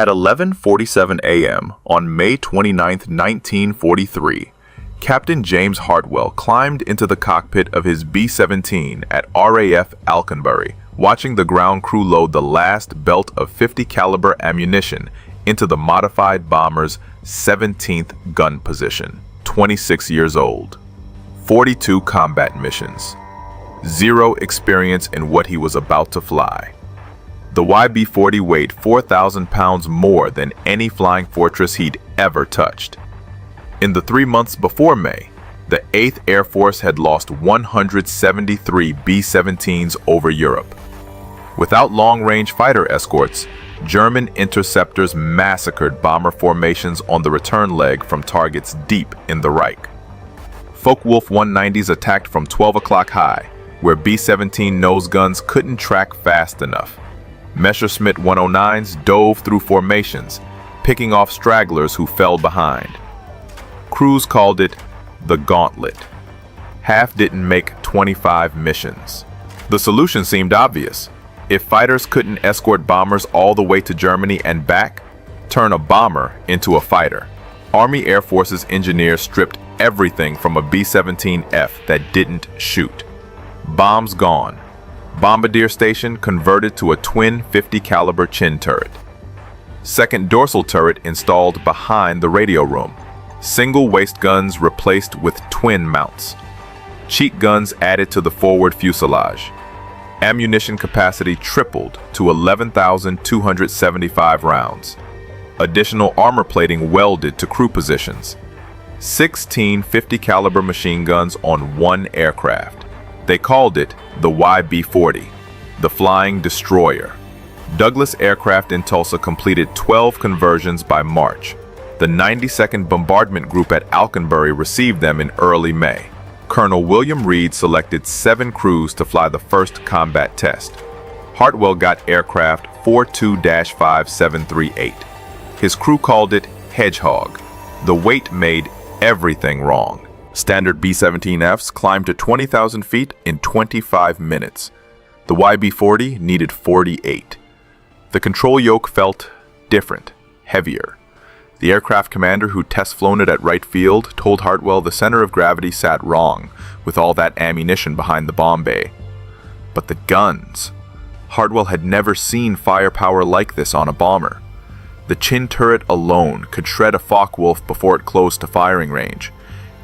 At 11:47 a.m. on May 29, 1943, Captain James Hartwell climbed into the cockpit of his B-17 at RAF Alconbury, watching the ground crew load the last belt of 50 caliber ammunition into the modified bomber's 17th gun position. 26 years old, 42 combat missions, 0 experience in what he was about to fly. The YB-40 weighed 4,000 pounds more than any flying fortress he'd ever touched. In the 3 months before May, the 8th Air Force had lost 173 B-17s over Europe. Without long-range fighter escorts, German interceptors massacred bomber formations on the return leg from targets deep in the Reich. Focke-Wulf 190s attacked from 12 o'clock high, where B-17 nose guns couldn't track fast enough. Messerschmitt 109s dove through formations, picking off stragglers who fell behind. Crews called it the Gauntlet. Half didn't make 25 missions. The solution seemed obvious. If fighters couldn't escort bombers all the way to Germany and back, turn a bomber into a fighter. Army Air Force's engineers stripped everything from a B-17F that didn't shoot. Bombs gone. Bombardier Station converted to a twin 50 caliber chin turret. Second dorsal turret installed behind the radio room. Single waist guns replaced with twin mounts. Cheek guns added to the forward fuselage. Ammunition capacity tripled to 11,275 rounds. Additional armor plating welded to crew positions. 16 50 caliber machine guns on one aircraft. They called it the YB-40, the Flying Destroyer. Douglas Aircraft in Tulsa completed 12 conversions by March. The 92nd Bombardment Group at Alconbury received them in early May. Colonel William Reed selected 7 crews to fly the first combat test. Hartwell got aircraft 42-5738. His crew called it Hedgehog. The weight made everything wrong. Standard B-17Fs climbed to 20,000 feet in 25 minutes. The YB-40 needed 48. The control yoke felt different, heavier. The aircraft commander who test-flown it at Wright Field told Hartwell the center of gravity sat wrong with all that ammunition behind the bomb bay. But the guns. Hartwell had never seen firepower like this on a bomber. The chin turret alone could shred a Focke-Wulf before it closed to firing range.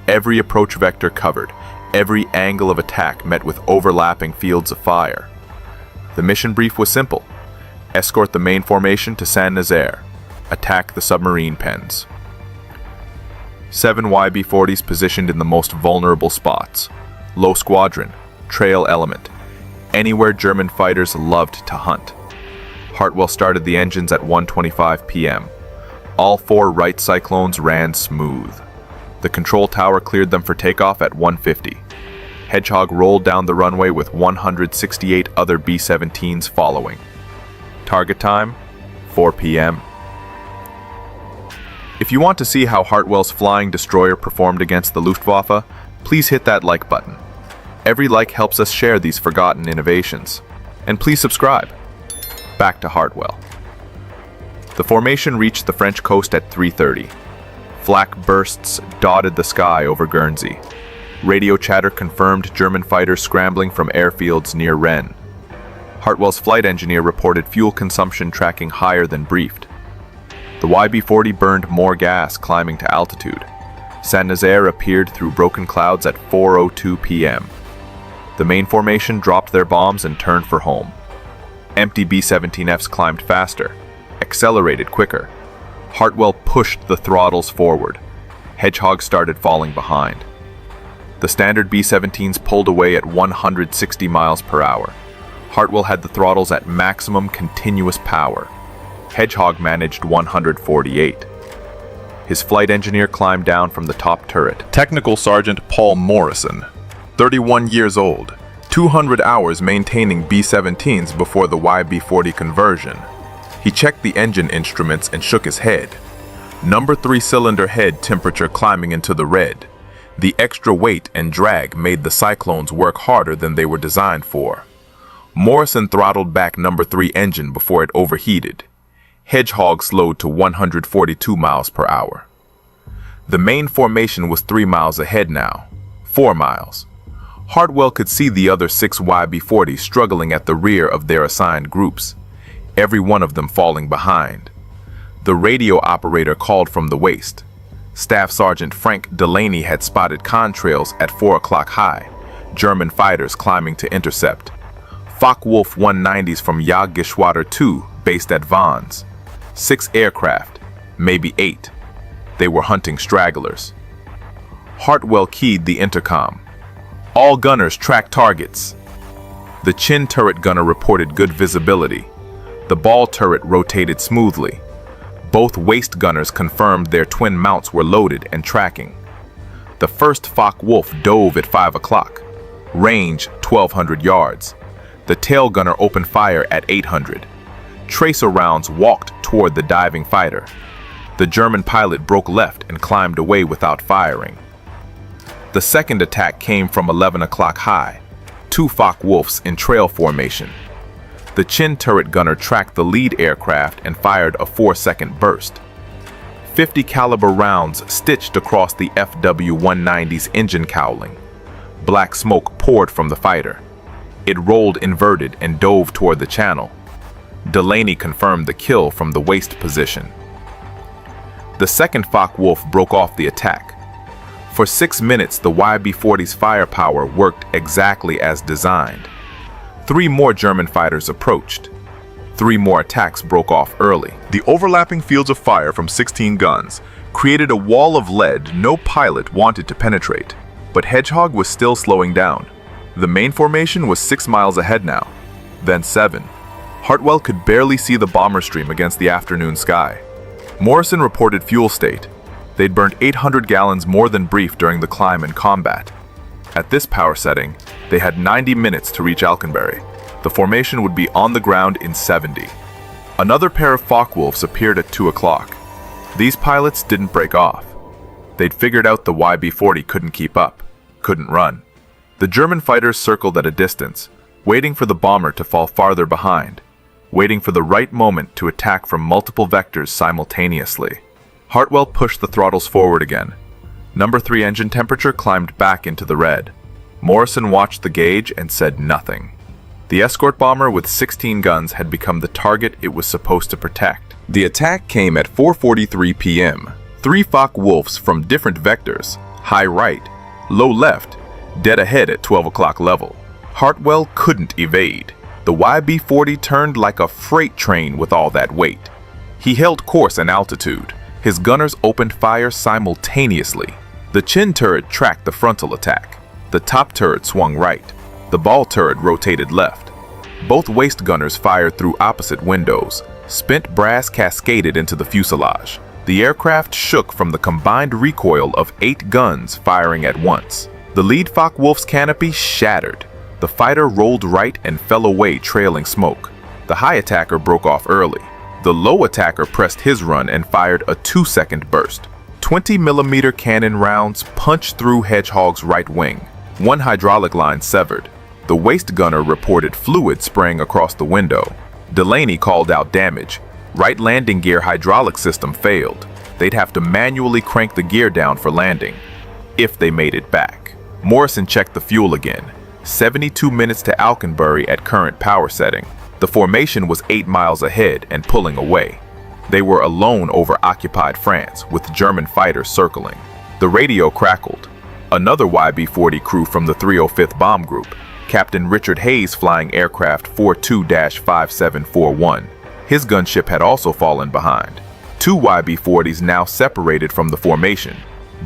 Every approach vector covered, every angle of attack met with overlapping fields of fire. The mission brief was simple. Escort the main formation to Saint-Nazaire. Attack the submarine pens. 7 YB-40s positioned in the most vulnerable spots. Low squadron, trail element, anywhere German fighters loved to hunt. Hartwell started the engines at 1:25 p.m. All 4 Wright Cyclones ran smooth. The control tower cleared them for takeoff at 1:50. Hedgehog rolled down the runway with 168 other B-17s following. Target time, 4 p.m. If you want to see how Hartwell's Flying Destroyer performed against the Luftwaffe, please hit that like button. Every like helps us share these forgotten innovations. And please subscribe. Back to Hartwell. The formation reached the French coast at 3:30. Flak bursts dotted the sky over Guernsey. Radio chatter confirmed German fighters scrambling from airfields near Rennes. Hartwell's flight engineer reported fuel consumption tracking higher than briefed. The YB-40 burned more gas climbing to altitude. Saint-Nazaire appeared through broken clouds at 4:02 p.m. The main formation dropped their bombs and turned for home. Empty B-17Fs climbed faster, accelerated quicker. Hartwell pushed the throttles forward. Hedgehog started falling behind. The standard B-17s pulled away at 160 miles per hour. Hartwell had the throttles at maximum continuous power. Hedgehog managed 148. His flight engineer climbed down from the top turret. Technical Sergeant Paul Morrison, 31 years old, 200 hours maintaining B-17s before the YB-40 conversion. He checked the engine instruments and shook his head. Number 3 cylinder head temperature climbing into the red. The extra weight and drag made the Cyclones work harder than they were designed for. Morrison throttled back number 3 engine before it overheated. Hedgehog slowed to 142 miles per hour. The main formation was 3 miles ahead now, 4 miles. Hartwell could see the other 6 YB-40s struggling at the rear of their assigned groups, every one of them falling behind. The radio operator called from the waist. Staff Sergeant Frank Delaney had spotted contrails at 4 o'clock high, German fighters climbing to intercept. Focke-Wulf 190s from Jagdgeschwader 2 based at Vannes. 6 aircraft, maybe 8. They were hunting stragglers. Hartwell keyed the intercom. All gunners track targets. The chin turret gunner reported good visibility. The ball turret rotated smoothly. Both waist gunners confirmed their twin mounts were loaded and tracking. The first Focke-Wulf dove at 5 o'clock. Range 1,200 yards. The tail gunner opened fire at 800. Tracer rounds walked toward the diving fighter. The German pilot broke left and climbed away without firing. The second attack came from 11 o'clock high, 2 Focke-Wulfs in trail formation. The chin turret gunner tracked the lead aircraft and fired a 4-second burst. 50 caliber rounds stitched across the FW-190's engine cowling. Black smoke poured from the fighter. It rolled inverted and dove toward the channel. Delaney confirmed the kill from the waist position. The second Focke-Wulf broke off the attack. For 6 minutes, the YB-40's firepower worked exactly as designed. 3 more German fighters approached. 3 more attacks broke off early. The overlapping fields of fire from 16 guns created a wall of lead no pilot wanted to penetrate, but Hedgehog was still slowing down. The main formation was 6 miles ahead now, then 7. Hartwell could barely see the bomber stream against the afternoon sky. Morrison reported fuel state. They'd burned 800 gallons more than briefed during the climb and combat. At this power setting, they had 90 minutes to reach Alconbury. The formation would be on the ground in 70. Another pair of Focke-Wulfs appeared at 2 o'clock. These pilots didn't break off. They'd figured out the YB-40 couldn't keep up, couldn't run. The German fighters circled at a distance, waiting for the bomber to fall farther behind, waiting for the right moment to attack from multiple vectors simultaneously. Hartwell pushed the throttles forward again. Number 3 engine temperature climbed back into the red. Morrison watched the gauge and said nothing. The escort bomber with 16 guns had become the target it was supposed to protect. The attack came at 4:43 p.m. 3 Focke-Wulfs from different vectors, high right, low left, dead ahead at 12 o'clock level. Hartwell couldn't evade. The YB-40 turned like a freight train with all that weight. He held course and altitude. His gunners opened fire simultaneously. The chin turret tracked the frontal attack. The top turret swung right. The ball turret rotated left. Both waist gunners fired through opposite windows. Spent brass cascaded into the fuselage. The aircraft shook from the combined recoil of 8 guns firing at once. The lead Focke-Wulf's canopy shattered. The fighter rolled right and fell away trailing smoke. The high attacker broke off early. The low attacker pressed his run and fired a 2-second burst. 20mm cannon rounds punched through Hedgehog's right wing. 1 hydraulic line severed. The waist gunner reported fluid spraying across the window. Delaney called out damage. Right landing gear hydraulic system failed. They'd have to manually crank the gear down for landing, if they made it back. Morrison checked the fuel again. 72 minutes to Alconbury at current power setting. The formation was 8 miles ahead and pulling away. They were alone over occupied France, with German fighters circling. The radio crackled. Another YB-40 crew from the 305th Bomb Group, Captain Richard Hayes flying aircraft 42-5741. His gunship had also fallen behind. 2 YB-40s now separated from the formation,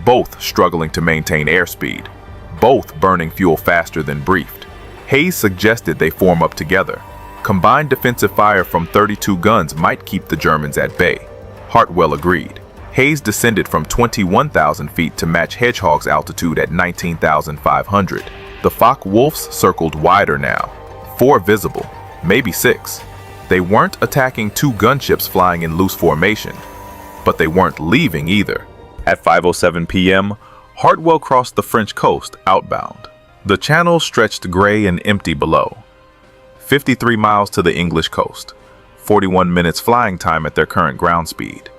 both struggling to maintain airspeed, both burning fuel faster than briefed. Hayes suggested they form up together. Combined defensive fire from 32 guns might keep the Germans at bay. Hartwell agreed. Hayes descended from 21,000 feet to match Hedgehog's altitude at 19,500. The Focke-Wulfs circled wider now. 4 visible, maybe 6. They weren't attacking 2 gunships flying in loose formation, but they weren't leaving either. At 5:07 p.m., Hartwell crossed the French coast outbound. The channel stretched gray and empty below. 53 miles to the English coast, 41 minutes flying time at their current ground speed.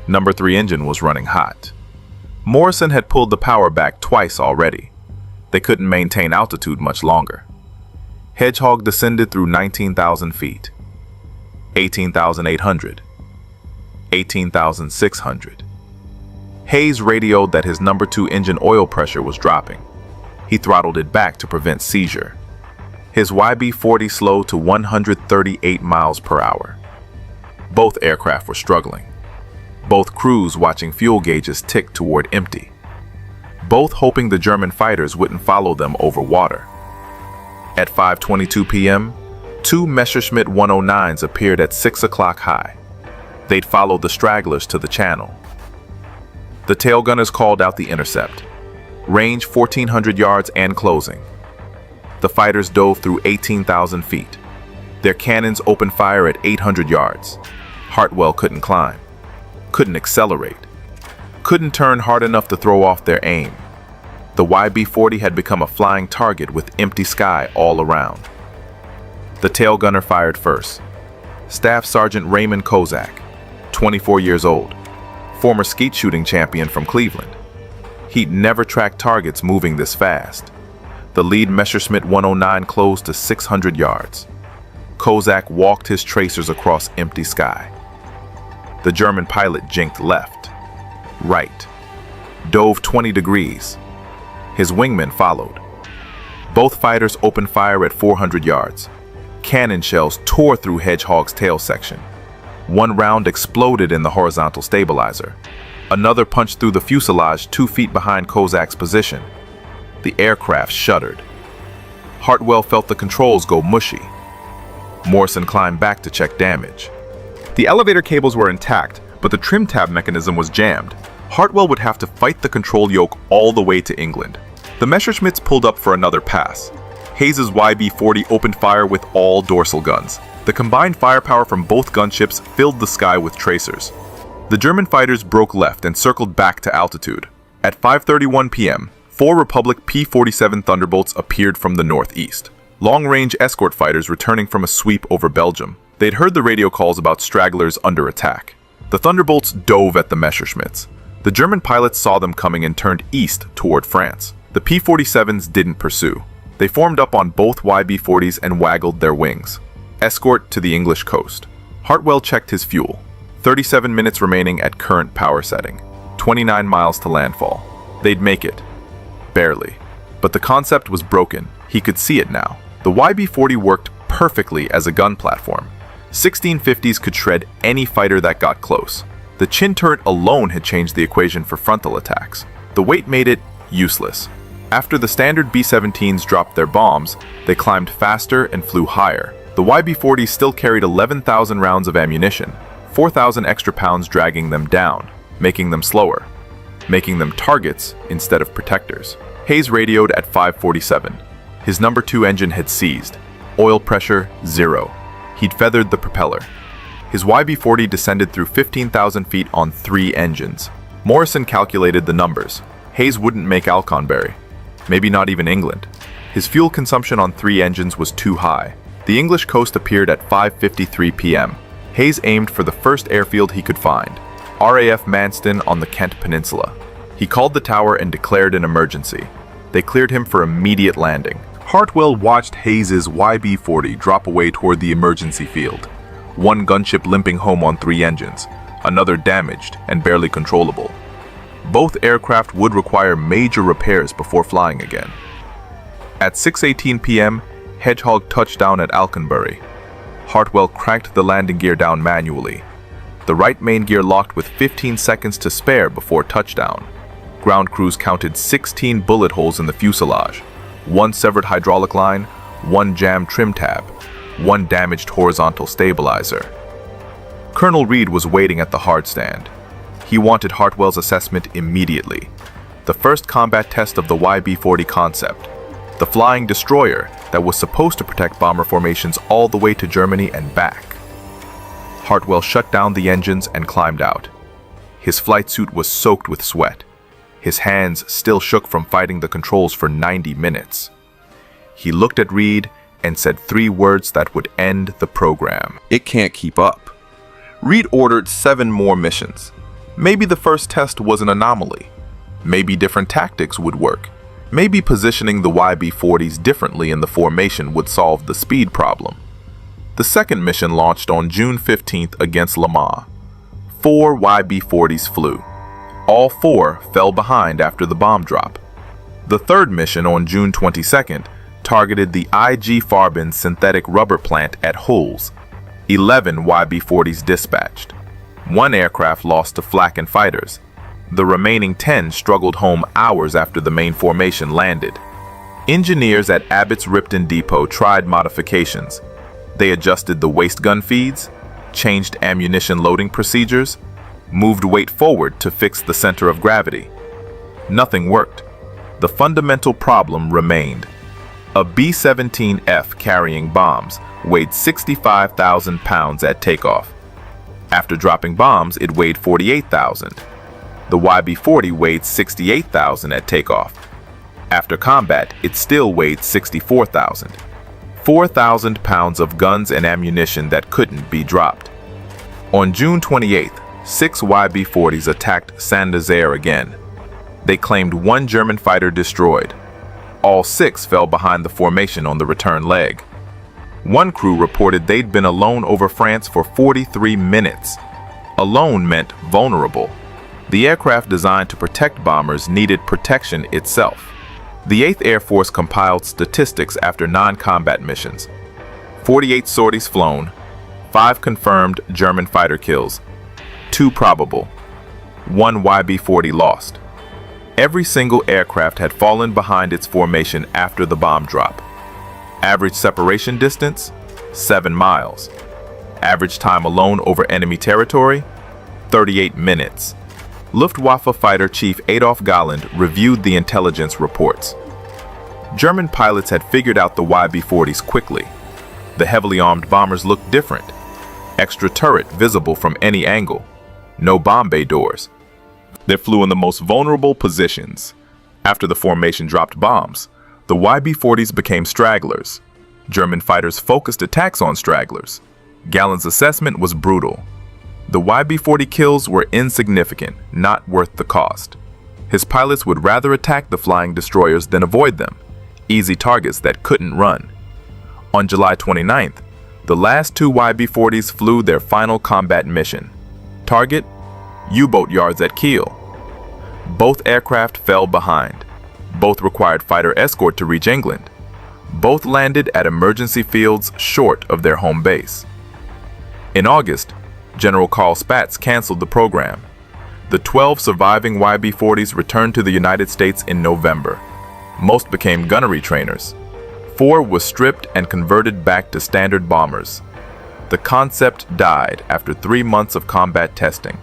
Number 3 engine was running hot. Morrison had pulled the power back twice already. They couldn't maintain altitude much longer. Hedgehog descended through 19,000 feet, 18,800, 18,600. Hayes radioed that his number 2 engine oil pressure was dropping. He throttled it back to prevent seizure. His YB-40 slowed to 138 miles per hour. Both aircraft were struggling. Both crews watching fuel gauges tick toward empty. Both hoping the German fighters wouldn't follow them over water. At 5:22 p.m., 2 Messerschmitt 109s appeared at 6 o'clock high. They'd followed the stragglers to the channel. The tail gunners called out the intercept. Range 1,400 yards and closing. The fighters dove through 18,000 feet. Their cannons opened fire at 800 yards. Hartwell couldn't climb, couldn't accelerate, couldn't turn hard enough to throw off their aim. The YB-40 had become a flying target with empty sky all around. The tail gunner fired first. Staff Sergeant Raymond Kozak, 24 years old, former skeet shooting champion from Cleveland. He'd never tracked targets moving this fast. The lead Messerschmitt 109 closed to 600 yards. Kozak walked his tracers across empty sky. The German pilot jinked left, right, dove 20 degrees. His wingmen followed. Both fighters opened fire at 400 yards. Cannon shells tore through Hedgehog's tail section. One round exploded in the horizontal stabilizer. Another punched through the fuselage 2 feet behind Kozak's position. The aircraft shuddered. Hartwell felt the controls go mushy. Morrison climbed back to check damage. The elevator cables were intact, but the trim tab mechanism was jammed. Hartwell would have to fight the control yoke all the way to England. The Messerschmitts pulled up for another pass. Hayes's YB-40 opened fire with all dorsal guns. The combined firepower from both gunships filled the sky with tracers. The German fighters broke left and circled back to altitude. At 5:31 p.m., 4 Republic P-47 Thunderbolts appeared from the northeast. Long-range escort fighters returning from a sweep over Belgium. They'd heard the radio calls about stragglers under attack. The Thunderbolts dove at the Messerschmitts. The German pilots saw them coming and turned east toward France. The P-47s didn't pursue. They formed up on both YB-40s and waggled their wings. Escort to the English coast. Hartwell checked his fuel. 37 minutes remaining at current power setting. 29 miles to landfall. They'd make it. Barely. But the concept was broken. He could see it now. The YB-40 worked perfectly as a gun platform. 1650s could shred any fighter that got close. The chin turret alone had changed the equation for frontal attacks. The weight made it useless. After the standard B-17s dropped their bombs, they climbed faster and flew higher. The YB-40 still carried 11,000 rounds of ammunition, 4,000 extra pounds dragging them down, making them slower, making them targets instead of protectors. Hayes radioed at 5:47. His number 2 engine had seized. Oil pressure, 0. He'd feathered the propeller. His YB-40 descended through 15,000 feet on 3 engines. Morrison calculated the numbers. Hayes wouldn't make Alconbury. Maybe not even England. His fuel consumption on 3 engines was too high. The English coast appeared at 5:53 p.m. Hayes aimed for the first airfield he could find, RAF Manston on the Kent Peninsula. He called the tower and declared an emergency. They cleared him for immediate landing. Hartwell watched Hayes's YB-40 drop away toward the emergency field. One gunship limping home on 3 engines, another damaged and barely controllable. Both aircraft would require major repairs before flying again. At 6:18 p.m., Hedgehog touched down at Alconbury. Hartwell cranked the landing gear down manually. The right main gear locked with 15 seconds to spare before touchdown. Ground crews counted 16 bullet holes in the fuselage, 1 severed hydraulic line, 1 jammed trim tab, 1 damaged horizontal stabilizer. Colonel Reed was waiting at the hard stand. He wanted Hartwell's assessment immediately. The first combat test of the YB-40 concept. The flying destroyer that was supposed to protect bomber formations all the way to Germany and back. Hartwell shut down the engines and climbed out. His flight suit was soaked with sweat. His hands still shook from fighting the controls for 90 minutes. He looked at Reed and said 3 words that would end the program. It can't keep up. Reed ordered 7 more missions. Maybe the first test was an anomaly. Maybe different tactics would work. Maybe positioning the YB-40s differently in the formation would solve the speed problem. The second mission launched on June 15th against Le Mans. 4 YB-40s flew. All 4 fell behind after the bomb drop. The third mission on June 22nd targeted the IG Farben synthetic rubber plant at Hulls. 11 YB-40s dispatched. 1 aircraft lost to flak and fighters. The remaining 10 struggled home hours after the main formation landed. Engineers at Abbott's Ripton Depot tried modifications. They adjusted the waste gun feeds, changed ammunition loading procedures, moved weight forward to fix the center of gravity. Nothing worked. The fundamental problem remained. A B-17F carrying bombs weighed 65,000 pounds at takeoff. After dropping bombs, it weighed 48,000. The YB-40 weighed 68,000 at takeoff. After combat, it still weighed 64,000. 4,000 pounds of guns and ammunition that couldn't be dropped. On June 28th, 6 YB-40s attacked Saint-Nazaire again. They claimed 1 German fighter destroyed. All 6 fell behind the formation on the return leg. 1 crew reported they'd been alone over France for 43 minutes. Alone meant vulnerable. The aircraft designed to protect bombers needed protection itself. The 8th Air Force compiled statistics after non-combat missions. 48 sorties flown, 5 confirmed German fighter kills, 2 probable, 1 YB-40 lost. Every single aircraft had fallen behind its formation after the bomb drop. Average separation distance, 7 miles. Average time alone over enemy territory, 38 minutes. Luftwaffe Fighter Chief Adolf Galland reviewed the intelligence reports. German pilots had figured out the YB-40s quickly. The heavily armed bombers looked different. Extra turret visible from any angle. No bomb bay doors. They flew in the most vulnerable positions. After the formation dropped bombs, the YB-40s became stragglers. German fighters focused attacks on stragglers. Galland's assessment was brutal. The YB-40 kills were insignificant, not worth the cost. His pilots would rather attack the flying destroyers than avoid them, easy targets that couldn't run. On July 29th, the last 2 YB-40s flew their final combat mission. Target: U-boat yards at Kiel. Both aircraft fell behind. Both required fighter escort to reach England. Both landed at emergency fields short of their home base. In August, General Carl Spaatz canceled the program. The 12 surviving YB-40s returned to the United States in November. Most became gunnery trainers. 4 were stripped and converted back to standard bombers. The concept died after 3 months of combat testing.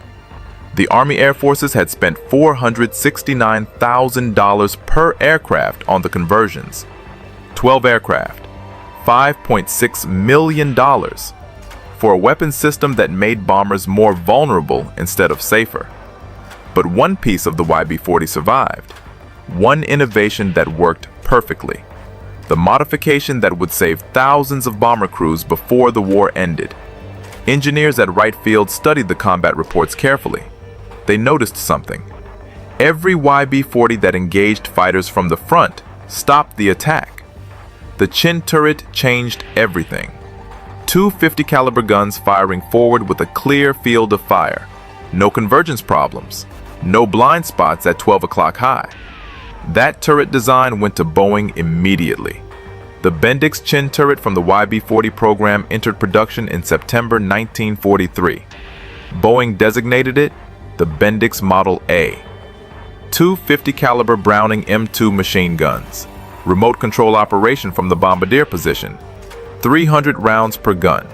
The Army Air Forces had spent $469,000 per aircraft on the conversions. 12 aircraft, $5.6 million, for a weapon system that made bombers more vulnerable instead of safer. But one piece of the YB-40 survived. One innovation that worked perfectly. The modification that would save thousands of bomber crews before the war ended. Engineers at Wright Field studied the combat reports carefully. They noticed something. Every YB-40 that engaged fighters from the front stopped the attack. The chin turret changed everything. 2 50 caliber guns firing forward with a clear field of fire. No convergence problems. No blind spots at 12 o'clock high. That turret design went to Boeing immediately. The Bendix chin turret from the YB-40 program entered production in September 1943. Boeing designated it the Bendix Model A. 2 50 caliber Browning M2 machine guns. Remote control operation from the bombardier position. 300 rounds per gun.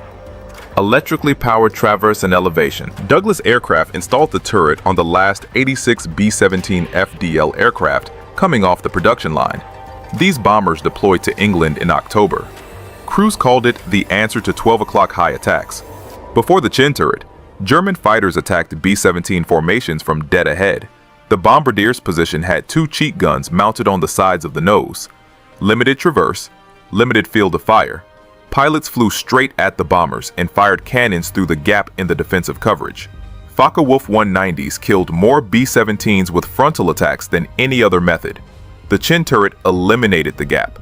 Electrically powered traverse and elevation. Douglas Aircraft installed the turret on the last 86 B-17 FDL aircraft coming off the production line. These bombers deployed to England in October. Crews called it the answer to 12 o'clock high attacks. Before the chin turret, German fighters attacked B-17 formations from dead ahead. The bombardier's position had 2 cheek guns mounted on the sides of the nose. Limited traverse, limited field of fire. Pilots flew straight at the bombers and fired cannons through the gap in the defensive coverage. Focke-Wulf 190s killed more B-17s with frontal attacks than any other method. The Chin turret eliminated the gap.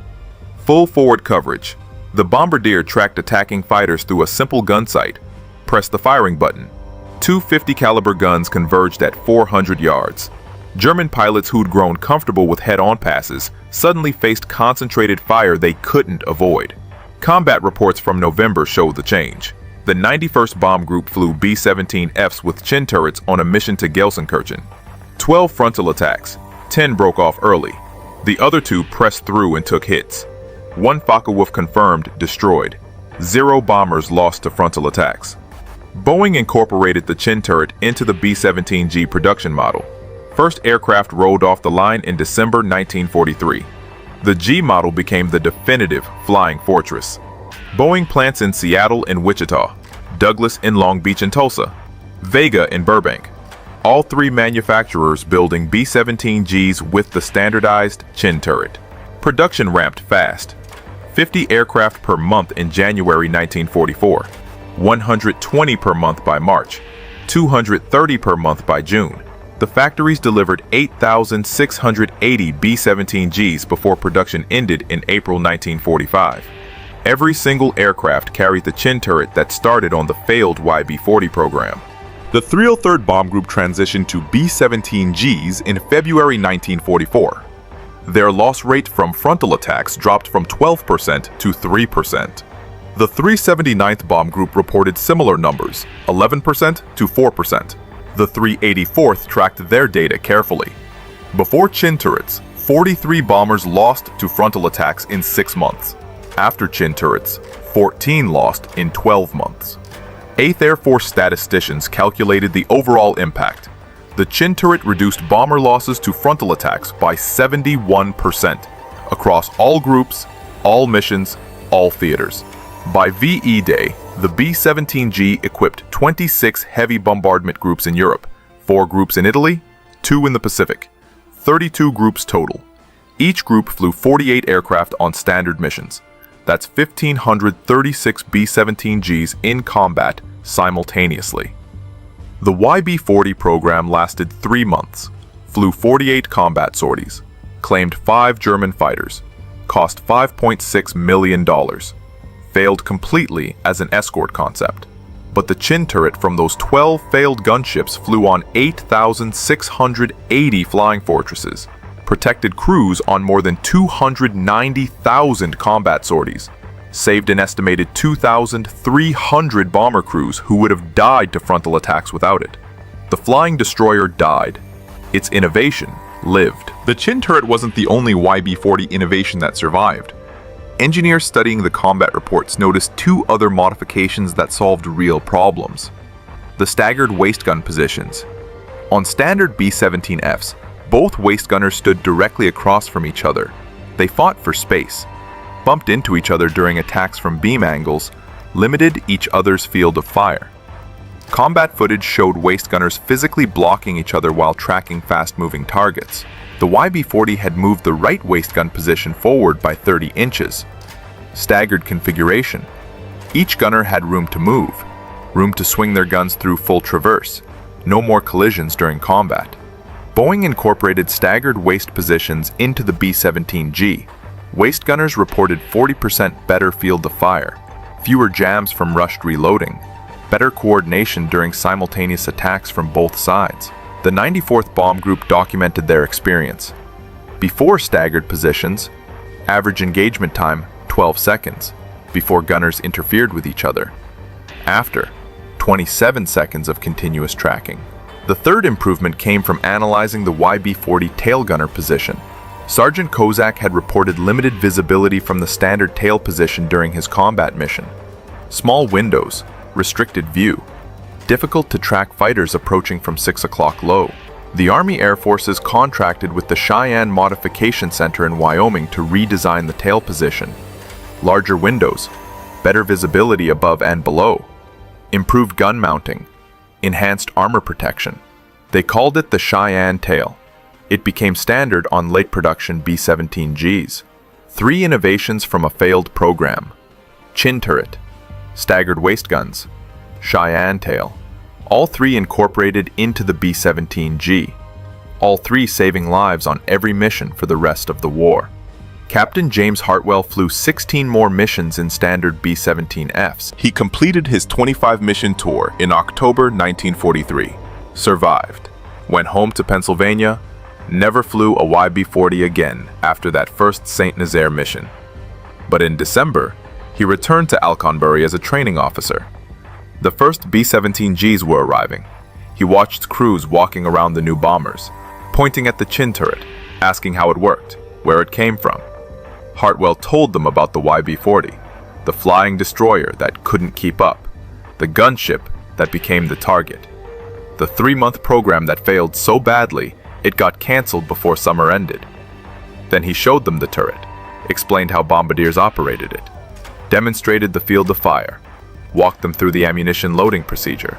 Full forward coverage. The bombardier tracked attacking fighters through a simple gun sight. Press the firing button. Two 50 caliber guns converged at 400 yards. German pilots who'd grown comfortable with head-on passes suddenly faced concentrated fire they couldn't avoid. Combat reports from November showed the change. The 91st Bomb Group flew B-17Fs with Chin turrets on a mission to Gelsenkirchen. 12 frontal attacks. 10 broke off early. The other 2 pressed through and took hits. 1 Focke-Wulf confirmed destroyed. 0 bombers lost to frontal attacks. Boeing incorporated the Chin turret into the B-17G production model. First aircraft rolled off the line in December 1943. The G model became the definitive flying fortress. Boeing plants in Seattle and Wichita, Douglas in Long Beach and Tulsa, Vega in Burbank. All 3 manufacturers building B-17Gs with the standardized Chin turret. Production ramped fast. 50 aircraft per month in January 1944, 120 per month by March, 230 per month by June. The factories delivered 8,680 B-17Gs before production ended in April 1945. Every single aircraft carried the Chin turret that started on the failed YB-40 program. The 303rd Bomb Group transitioned to B-17Gs in February 1944. Their loss rate from frontal attacks dropped from 12% to 3%. The 379th Bomb Group reported similar numbers, 11% to 4%. The 384th tracked their data carefully. Before Chin turrets, 43 bombers lost to frontal attacks in 6 months. After Chin turrets, 14 lost in 12 months. 8th Air Force statisticians calculated the overall impact. The Chin turret reduced bomber losses to frontal attacks by 71% across all groups, all missions, all theaters. By VE Day, the B-17G equipped 26 heavy bombardment groups in Europe, 4 groups in Italy, 2 in the Pacific, 32 groups total. Each group flew 48 aircraft on standard missions. That's 1,536 B-17Gs in combat simultaneously. The YB-40 program lasted 3 months, flew 48 combat sorties, claimed 5 German fighters, cost $5.6 million. Failed completely as an escort concept. But the Chin turret from those 12 failed gunships flew on 8,680 flying fortresses, protected crews on more than 290,000 combat sorties, saved an estimated 2,300 bomber crews who would have died to frontal attacks without it. The flying destroyer died. Its innovation lived. The Chin turret wasn't the only YB-40 innovation that survived. Engineers studying the combat reports noticed 2 other modifications that solved real problems. The staggered waist gun positions. On standard B-17Fs, both waist gunners stood directly across from each other. They fought for space, bumped into each other during attacks from beam angles, limited each other's field of fire. Combat footage showed waist gunners physically blocking each other while tracking fast-moving targets. The YB-40 had moved the right waist gun position forward by 30 inches. Staggered configuration. Each gunner had room to move, room to swing their guns through full traverse. No more collisions during combat. Boeing incorporated staggered waist positions into the B-17G. Waist gunners reported 40% better field of fire, fewer jams from rushed reloading, better coordination during simultaneous attacks from both sides. The 94th Bomb Group documented their experience. Before staggered positions, average engagement time 12 seconds, before gunners interfered with each other. After, 27 seconds of continuous tracking. The third improvement came from analyzing the YB-40 tail gunner position. Sergeant Kozak had reported limited visibility from the standard tail position during his combat mission. Small windows, restricted view, difficult to track fighters approaching from 6 o'clock low. The Army Air Forces contracted with the Cheyenne Modification Center in Wyoming to redesign the tail position. Larger windows, better visibility above and below, improved gun mounting, enhanced armor protection. They called it the Cheyenne tail. It became standard on late production B-17Gs. 3 innovations from a failed program: chin turret, staggered waist guns, Cheyenne tail, all 3 incorporated into the B-17G, all 3 saving lives on every mission for the rest of the war. Captain James Hartwell flew 16 more missions in standard B-17Fs. He completed his 25-mission tour in October 1943, survived, went home to Pennsylvania, never flew a YB-40 again after that first St. Nazaire mission. But in December, he returned to Alconbury as a training officer. The first B-17Gs were arriving. He watched crews walking around the new bombers, pointing at the chin turret, asking how it worked, where it came from. Hartwell told them about the YB-40, the flying destroyer that couldn't keep up, the gunship that became the target, the 3-month program that failed so badly it got cancelled before summer ended. Then he showed them the turret, explained how bombardiers operated it, demonstrated the field of fire, walked them through the ammunition loading procedure.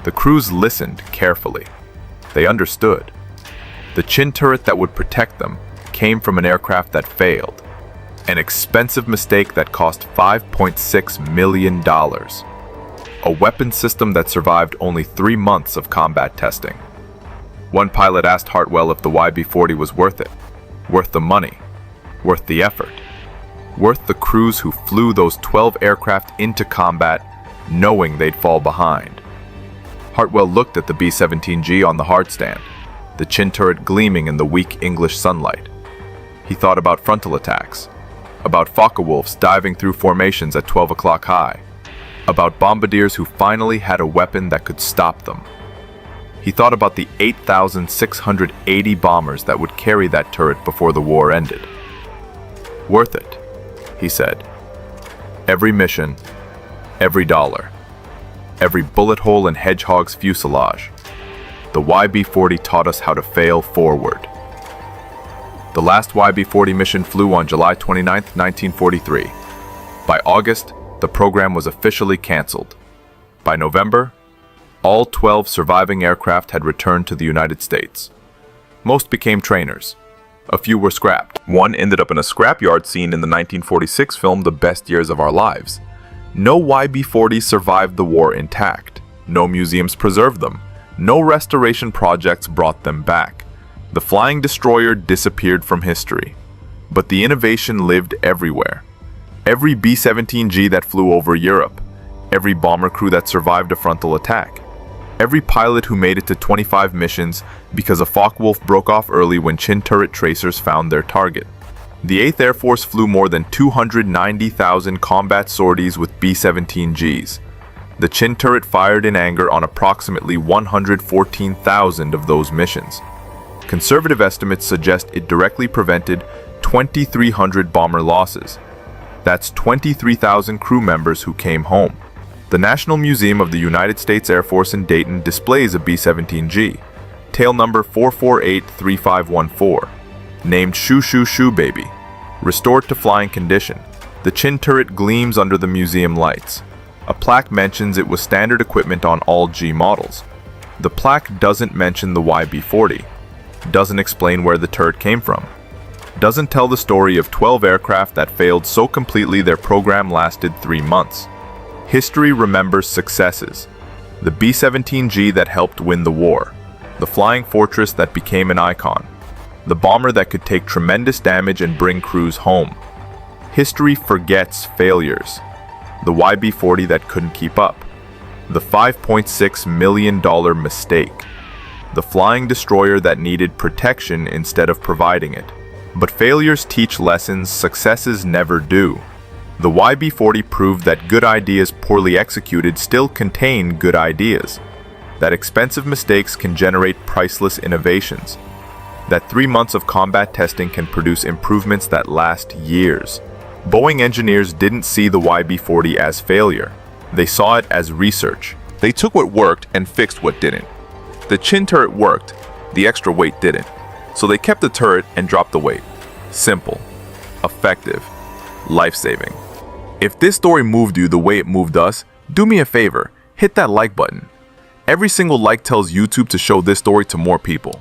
The crews listened carefully. They understood. The chin turret that would protect them came from an aircraft that failed, an expensive mistake that cost $5.6 million, a weapon system that survived only 3 months of combat testing. One pilot asked Hartwell if the YB-40 was worth it, worth the money, worth the effort, worth the crews who flew those 12 aircraft into combat knowing they'd fall behind. Hartwell looked at the B-17G on the hardstand, the chin turret gleaming in the weak English sunlight. He thought about frontal attacks, about Focke-Wulfs diving through formations at 12 o'clock high, about bombardiers who finally had a weapon that could stop them. He thought about the 8,680 bombers that would carry that turret before the war ended. Worth it, he said. Every mission, every dollar, every bullet hole in Hedgehog's fuselage. The YB-40 taught us how to fail forward. The last YB-40 mission flew on July 29, 1943. By August, the program was officially canceled. By November, all 12 surviving aircraft had returned to the United States. Most became trainers. A few were scrapped. One ended up in a scrapyard scene in the 1946 film The Best Years of Our Lives. No YB-40s survived the war intact. No museums preserved them. No restoration projects brought them back. The flying destroyer disappeared from history. But the innovation lived everywhere. Every B-17G that flew over Europe. Every bomber crew that survived a frontal attack. Every pilot who made it to 25 missions because a Focke-Wulf broke off early when chin turret tracers found their target. The 8th Air Force flew more than 290,000 combat sorties with B-17Gs. The chin turret fired in anger on approximately 114,000 of those missions. Conservative estimates suggest it directly prevented 2,300 bomber losses. That's 23,000 crew members who came home. The National Museum of the United States Air Force in Dayton displays a B-17G, tail number 4483514, named Shoo Shoo Shoo Baby. Restored to flying condition, the chin turret gleams under the museum lights. A plaque mentions it was standard equipment on all G models. The plaque doesn't mention the YB-40, doesn't explain where the turret came from, doesn't tell the story of 12 aircraft that failed so completely their program lasted 3 months. History remembers successes. The B-17G that helped win the war, the flying fortress that became an icon, the bomber that could take tremendous damage and bring crews home. History forgets failures. The YB-40 that couldn't keep up, the $5.6 million mistake, the flying destroyer that needed protection instead of providing it. But failures teach lessons successes never do. The YB-40 proved that good ideas poorly executed still contain good ideas, that expensive mistakes can generate priceless innovations, that 3 months of combat testing can produce improvements that last years. Boeing engineers didn't see the YB-40 as failure. They saw it as research. They took what worked and fixed what didn't. The chin turret worked, the extra weight didn't. So they kept the turret and dropped the weight. Simple, effective, life-saving. If this story moved you the way it moved us, do me a favor, hit that like button. Every single like tells YouTube to show this story to more people.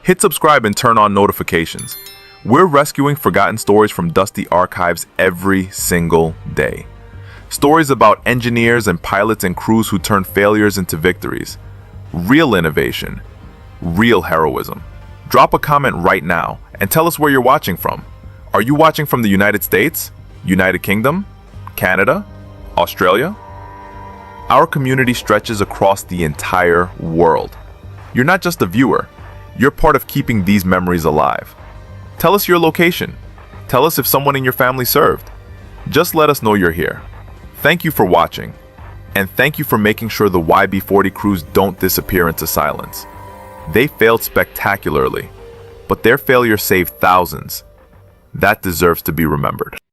Hit subscribe and turn on notifications. We're rescuing forgotten stories from dusty archives every single day. Stories about engineers and pilots and crews who turned failures into victories. Real innovation. Real heroism. Drop a comment right now and tell us where you're watching from. Are you watching from the United States, United Kingdom, Canada, Australia? Our community stretches across the entire world. You're not just a viewer, you're part of keeping these memories alive. Tell us your location. Tell us if someone in your family served. Just let us know you're here. Thank you for watching, and thank you for making sure the YB-40 crews don't disappear into silence. They failed spectacularly, but their failure saved thousands. That deserves to be remembered.